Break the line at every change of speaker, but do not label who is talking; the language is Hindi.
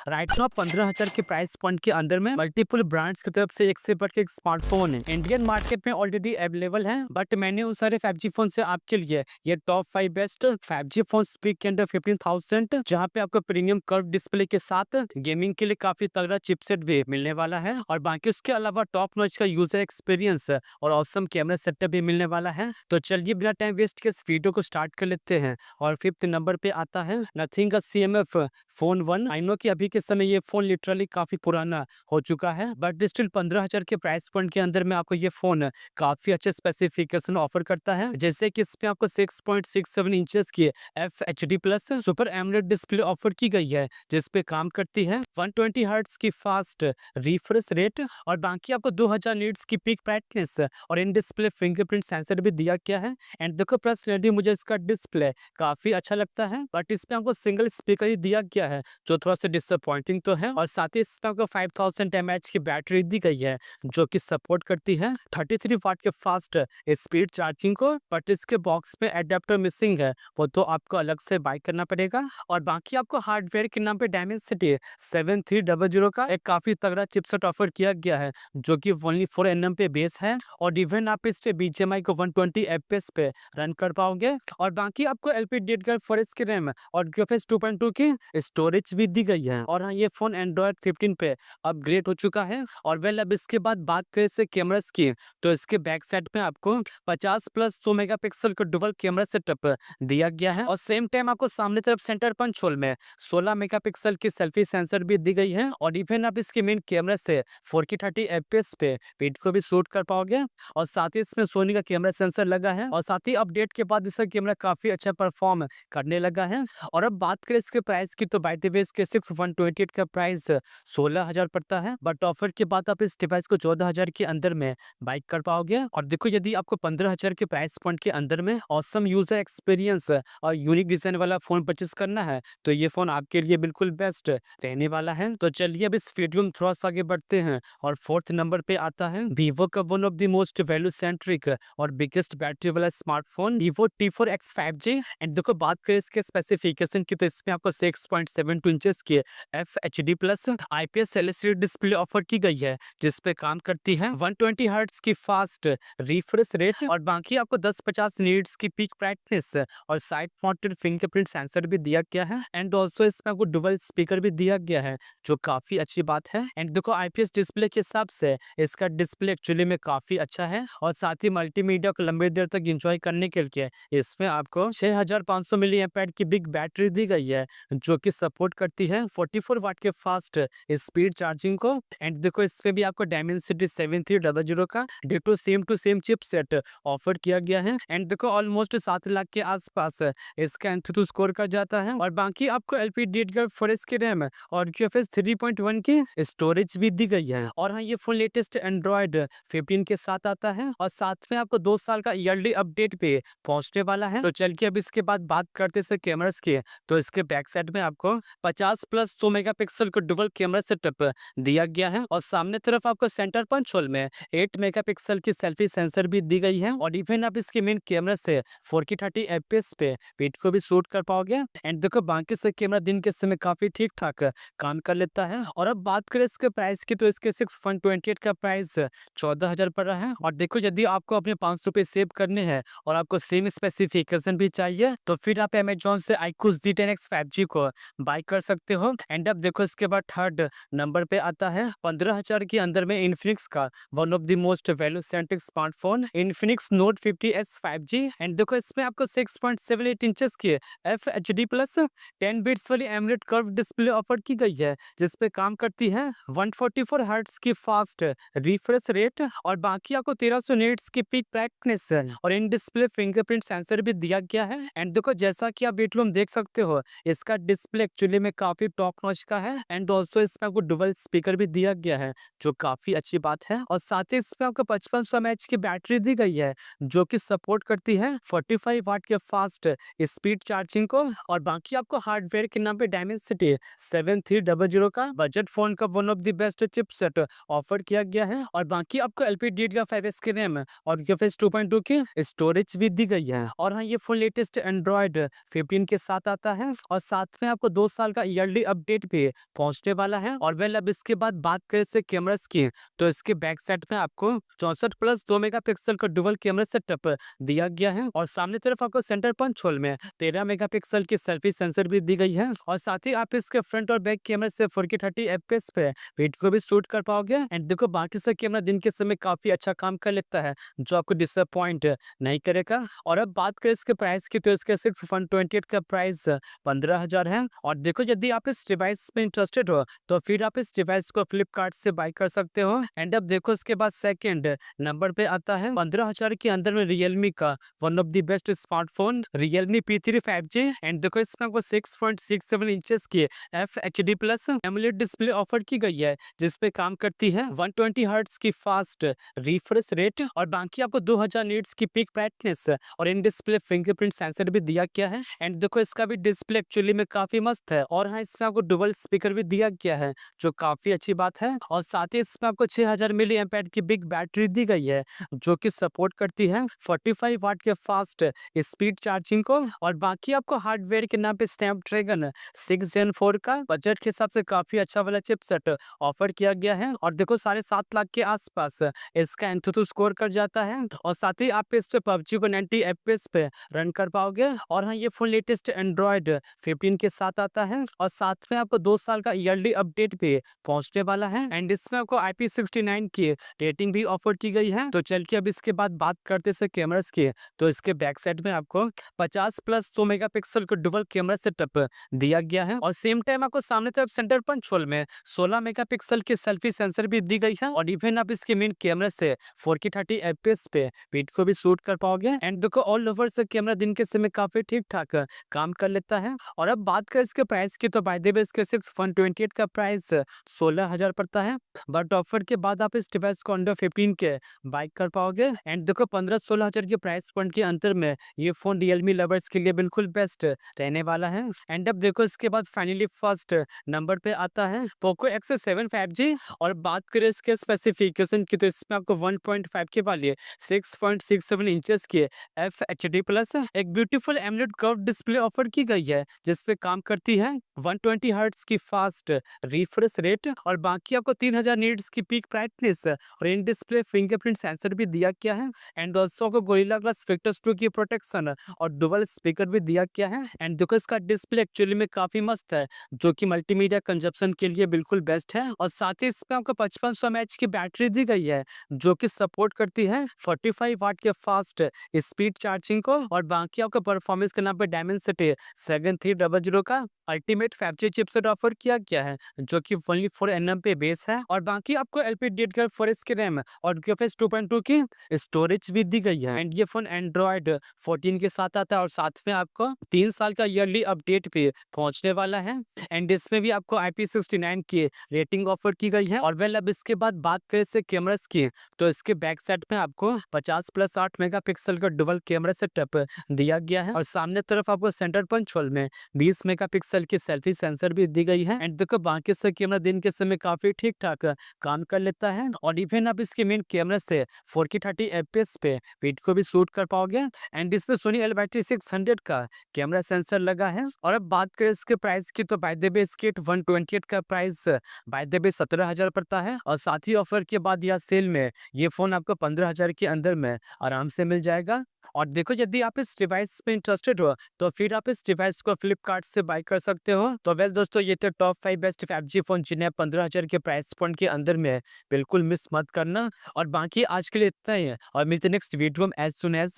राइट नाउ 15,000 के प्राइस पॉइंट के अंदर में मल्टीपल ब्रांड्स की तरफ से एक से बढ़ के एक स्मार्टफोन है इंडियन मार्केट में ऑलरेडी अवेलेबल है, बट मैंने उन सारे 5G फोन से आपके लिए ये top 5 best 5G phone speak के अंदर 15,000 जहाँ पे आपको प्रीमियम कर्व डिस्प्ले के साथ गेमिंग के लिए काफी तगड़ा चिपसेट भी मिलने वाला है, और बाकी उसके अलावा टॉप नॉच का यूजर एक्सपीरियंस और ऑसम कैमरा सेटअप भी मिलने वाला है। तो चलिए बिना टाइम वेस्ट के इस वीडियो को स्टार्ट कर लेते हैं। और 5th नंबर पे आता है नथिंग का CMF फोन 1। आई नो कि अभी के समय ये फोन लिटरली काफी पुराना हो चुका है, बट स्टिल 15,000 के प्राइस पॉइंट के अंदर में आपको ये फोन काफी अच्छे स्पेसिफिकेशन ऑफर करता है, जैसे कि इसमें आपको 6.67 इंचेस की FHD plus super AMOLED display offer की गई है, जिसपे काम करती है 120 हर्ट्ज की फास्ट रिफ्रेश रेट, और बाकी आपको 2000 नीट्स की पीक ब्राइटनेस और इन डिस्प्ले फिंगरप्रिंट सेंसर भी दिया गया है। एंड देखो पर्सनली मुझे इसका डिस्प्ले काफी अच्छा लगता है, बट इसमें आपको सिंगल स्पीकर ही दिया गया है, जो थोड़ा सा डिसअपॉइंटिंग तो है। और साथ ही इसमें आपको 5000 mAh की बैटरी दी गई है, जो कि सपोर्ट करती है 33 वाट के फास्ट स्पीड चार्जिंग को, बट इसके बॉक्स में एडेप्टर मिसिंग है, वो तो आपको अलग से बाय करना पड़ेगा। और बाकी आपको हार्डवेयर के नाम पे डायमेंसिटी 7300 का एक काफी तगड़ा चिपसेट ऑफर किया गया है, जो कि ओनली 4nm पे बेस है, और इवन आप इस पे BGMI को 120 FPS पे रन कर पाओगे। और बाकी आपको LPDDR4 की रैम और UFS 2.2 की स्टोरेज भी दी गई है। और हाँ, ये फोन एंड्रॉयड 15 पे अपग्रेड हो चुका है। और वेल अब इसके बाद बात करें इसके कैमरास की, तो इसके बैक साइड पे आपको 50+2 मेगापिक्सल का डुअल कैमरा सेटअप दिया गया है, और सेम टाइम आपको सामने तरफ सेंटर पंच होल में 16 मेगापिक्सल की सेल्फी सेंसर भी दी गई है। और इवन आप इसके मेन कैमरा से 4K 30 FPS पे वीडियो को भी शूट कर पाओगे। और साथ ही इसमें सोनी का कैमरा सेंसर लगा है, और साथ ही अपडेट के बाद इसका कैमरा काफी अच्छा परफॉर्म करने लगा है। और अब बात करें इसके प्राइस की, तो बाय द वे इसके 6128 का प्राइस 16,000 पड़ता है, बट ऑफर के बाद आप इस डिवाइस को 14,000 के अंदर में बाइक कर पाओगे। और देखो, यदि आपको 15,000 के प्राइस पॉइंट के अंदर में ऑसम यूजर एक्सपीरियंस और यूनिक डिजाइन वाला फोन परचेस करना है, तो ये फोन आपके लिए बिल्कुल बेस्ट रहने वाला है। तो चलिए अब इस वीडियो में थोड़ा सा आगे बढ़ते हैं, और 4th नंबर पे आता है वीवो का one of the most value centric और बिगेस्ट बैटरी वाला smartphone Vivo T4X 5G। And देखो, बात करें इसके स्पेसिफिकेशन की, तो इसमें आपको 6.72 इंचेस की FHD plus IPS LCD display offer की गई है, जिसपे काम करती है 120 हर्ट्ज की फास्ट रिफ्रेश रेट, और बाकी आपको 1050 नीट्स की पीक ब्राइटनेस और साइड माउंटेड फिंगरप्रिंट सेंसर भी दिया गया है। एंड ऑल्सो इसमें आपको डुअल स्पीकर भी दिया गया है, जो काफी अच्छी बात है। एंड देखो, IPS डिस्प्ले के हिसाब से इसका डिस्प्ले एक्चुअली में काफी अच्छा है, और साथ ही मल्टीमीडिया को लंबी देर तक एंजॉय करने के लिए इसमें आपको 6500 मिली एम्पेयर की बिग बैटरी दी गई है, जो कि सपोर्ट करती है 44 वाट के फास्ट स्पीड चार्जिंग को। एंड देखो, इसमें भी आपको डायमेंसिटी 7300 का ditto same to same chipset offer किया गया है। एंड देखो, ऑलमोस्ट 7 लाख के आसपास इसका एंथुतु स्कोर कर जाता है, और बाकी आपको LPDDR4 की रैम और UFS 3.1 की स्टोरेज भी दी गई है। और हाँ, ये फोन लेटेस्ट एंड्रॉयड 15 के साथ आता है, और साथ में आपको 2 साल का ईयरली अपडेट पे पहुंचने वाला है। तो चल के अब इसके बाद बात करते हैं कैमरास की, तो इसके बैक साइड में आपको 50+2 मेगापिक्सल का डुअल कैमरा सेटअप दिया गया है, और सामने तरफ आपको सेंटर पंच होल में 8 मेगापिक्सल की सेल्फी सेंसर भी दी गई है। और इवन आप इसके मेन कैमरा से 4K 30 FPS पे वीडियो को भी शूट कर पाओगे। एंड देखो, बाकी से कैमरा दिन के समय काफी ठीक ठाक काम कर लेता है। और अब बात करें इसके प्राइस की, तो इसके 6128 का प्राइस 14,000 पड़ रहा है। और देखो, यदि आपको अपने 500 रुपये सेव करने हैं और आपको सेम स्पेसिफिकेशन भी चाहिए, तो फिर आप Amazon से iQOO Z10X 5G को बाय कर सकते हो। एंड अब देखो, इसके बाद 3rd नंबर पे आता है 15,000 के अंदर में इन्फिनिक्स का one of the most value centric smartphone Infinix note 50S 5G। And देखो, इसमें आपको 6.78 इंचेस की FHD प्लस 10 बिट्स वाली एमोलेड कर्व डिस्प्ले ऑफर की गई है, जिसपे काम करती है 144 हर्ट्ज की फास्ट रिफ्रेश रेट, और बाकी आपको 1300 निट्स की पीक ब्राइटनेस और इन डिस्प्ले फिंगरप्रिंट सेंसर भी दिया गया है। एंड देखो, जैसा कि आप वीडियो में देख सकते हो, इसका डिस्प्ले एक्चुअली में काफी टॉप नॉच का है। एंड ऑल्सो इसमें आपको डुअल स्पीकर भी दिया गया है, जो काफी अच्छी बात है। और साथ ही इसमें आपको 5500 mAh की बैटरी दी गई है, जो कि सपोर्ट करती है 45 वाट के फास्ट स्पीड चार्जिंग को। और बाकी आपको हार्डवेयर के नाम पे डायमेंसिटी 7300 का बजट फोन का one of the best chipset offer किया गया है। और बाकी आपको LPDDR5 की रैम और UFS 2.2 की स्टोरेज भी दी गई है। और हाँ, ये फोन लेटेस्ट एंड्रॉयड 15 के साथ आता है, और साथ में आपको 2 साल का ईयरली अपडेट अपडेट पे पहुंचने वाला है। और वेल अब इसके बाद बात करें इसके कैमरास की, तो इसके बैक साइड में आपको 64+2 मेगापिक्सल का डुअल कैमरा सेटअप दिया गया है। और सामने तरफ आपको सेंटर पंच होल में 13 मेगापिक्सल की सेल्फी सेंसर भी दी गई है। और साथ ही आप इसके फ्रंट और बैक कैमरा से 4K 30 FPS पे वीडियो को भी शूट कर पाओगे। एंड देखो बाकी से कैमरा दिन के समय काफी अच्छा काम कर लेता है, जो आपको डिसअपॉइंट नहीं करेगा। और अब बात करें इसके प्राइस की, तो इसके 6/128 का प्राइस 15,000 है। और देखो यदि आप इस डिवाइस में इंटरेस्टेड हो तो फिर आप इस डिवाइस को फ्लिपकार्ट से बाय कर सकते हो। एंड अब देखो इसके बाद सेकंड नंबर पे आता है 15,000 के अंदर में रियलमी का one of the best smartphone Realme P3 5G। And देखो इसमें आपको 6.67 इंचेस की FHD plus AMOLED display offer की गई है, जिसपे काम करती है 120 हर्ट्ज की फास्ट रिफ्रेश रेट। और बाकी आपको 2000 नीट्स की पीक ब्राइटनेस और इन डिस्प्ले फिंगरप्रिंट सेंसर भी दिया गया है। एंड देखो इसका भी डिस्प्ले एक्चुअली में काफी मस्त है। और हाँ, इसमें आपको डुअल स्पीकर भी दिया गया है, जो काफी अच्छी बात है। और साथ ही इसमें आपको 6000 मिली एम्पेयर की बिग बैटरी दी गई है, जो कि सपोर्ट करती है 45 वाट के फास्ट स्पीड चार्जिंग को। और बाकी आपको हार्डवेयर के नाम पे स्नैपड्रैगन 6 Gen 4 का बजट के हिसाब से काफी अच्छा वाला चिपसेट ऑफर किया गया है। और देखो 7.5 लाख के आसपास इसका एंथुतु स्कोर कर जाता है। और साथ ही आप इस पे PUBG को 90 FPS पे रन कर पाओगे। और हाँ, ये फोन लेटेस्ट एंड्रॉयड 15 के साथ आता है। और साथ में आपको 2 साल का ईयरली अपडेट पे पहुंचने वाला है। एंड इसमें आपको IP69 की रेटिंग भी ऑफर की गई है। तो चल के अब इसके बाद बात करते हैं कैमरास की, तो इसके बैक साइड में आपको 50+2 मेगापिक्सल का डुअल कैमरा सेटअप दिया गया है। और सेम टाइम आपको सामने तरफ सेंटर पंच होल में 16 मेगापिक्सल की सेल्फी सेंसर भी दी गई है। और इवन आप इसके मेन कैमरा से 4K 30 FPS पे वीडियो को भी शूट कर पाओगे। एंड देखो ऑल ओवर से कैमरा दिन के समय काफी ठीक ठाक काम कर लेता है। और अब बात करें इसके प्राइस की, तो बाय द वे इसके 6/128 का प्राइस 16,000 पड़ता है। बट ऑफर के बाद आप इस डिवाइस को अंडर 15 के बाय कर पाओगे। एंड देखो 15-16 हजार के प्राइस पॉइंट के अंतर में ये फोन रियलमी लवर्स के लिए बिल्कुल बेस्ट रहने वाला है। एंड अब देखो इसके बाद फाइनली फर्स्ट नंबर पे आता है पोको X7 5G। और बात करें इसके स्पेसिफिकेशन की, तो इसमें आपको 1.5 के वाली 6.67 इंचेस की FHD प्लस एक beautiful AMOLED curve display offer की गई है, जिसपे काम करती है 120 हर्ट्ज की फास्ट रिफ्रेश रेट। और बाकी आपको 3000 नीट्स की पीक ब्राइटनेस और इन डिस्प्ले फिंगरप्रिंट सेंसर भी दिया गया है। एंड ऑल्सो को गोरिल्ला ग्लास विक्टर्स 2 की प्रोटेक्शन और डुअल स्पीकर भी दिया गया है। एंड देखो इसका डिस्प्ले एक्चुअली में काफी मस्त है, जो कि मल्टीमीडिया कंजप्शन के लिए बिल्कुल बेस्ट है। और साथ ही इसमें आपको 5500 mAh की बैटरी दी गई है, जो कि सपोर्ट करती है 45 वाट के फास्ट स्पीड चार्जिंग को। और बाकी आपको परफॉर्मेंस के नाम पे Dimensity 7300 का अल्टीमेट 5G चिपसेट ऑफर किया गया है, जो कि ओनली 4nm पे बेस है। और बाकी आपको LPDDR4 की रैम और UFS 2.2 की स्टोरेज भी दी गई है। एंड ये फोन एंड्रॉयड 14 के साथ आता है। और साथ में आपको 3 साल का ईयरली अपडेट पे पहुंचने वाला है। एंड इसमें भी आपको IP69 की रेटिंग ऑफर की गई है। और वेल अब इसके बाद बात करें इसके कैमरास की, तो इसके बैक साइड में आपको 50+8 मेगापिक्सल का डुअल कैमरा सेटअप दिया गया है। और सामने तरफ आपको सेंटर पंच होल में 20 मेगापिक्सल की सेल्फी सेंसर भी दी गई है। एंड देखो बाकी से कैमरा दिन के समय काफी ठीक ठाक काम कर लेता है। और इवन आप इसके मेन कैमरा से 4K 30 FPS पे वीडियो को भी शूट कर पाओगे। एंड इसमें सोनी LYT600 का कैमरा सेंसर लगा है। और अब बात करें इसके प्राइस की, तो बाय द वे इसके 128 का प्राइस बाय द वे 17,000 पड़ता है। और साथ ही ऑफर के बाद या सेल में ये फोन आपको 15,000 के अंदर में आराम से मिल जाएगा। और देखो यदि आप इस डिवाइस में इंटरेस्टेड हो तो फिर आप इस डिवाइस को फ्लिपकार्ट से बाय कर सकते हो। तो वेल दोस्तों, ये तो टॉप 5 बेस्ट 5G फोन जिन्हें 15,000 के प्राइस पॉइंट के अंदर में बिल्कुल मिस मत करना। और बाकी आज के लिए इतना ही है, और मिलते नेक्स्ट वीडियो में एज सुन एज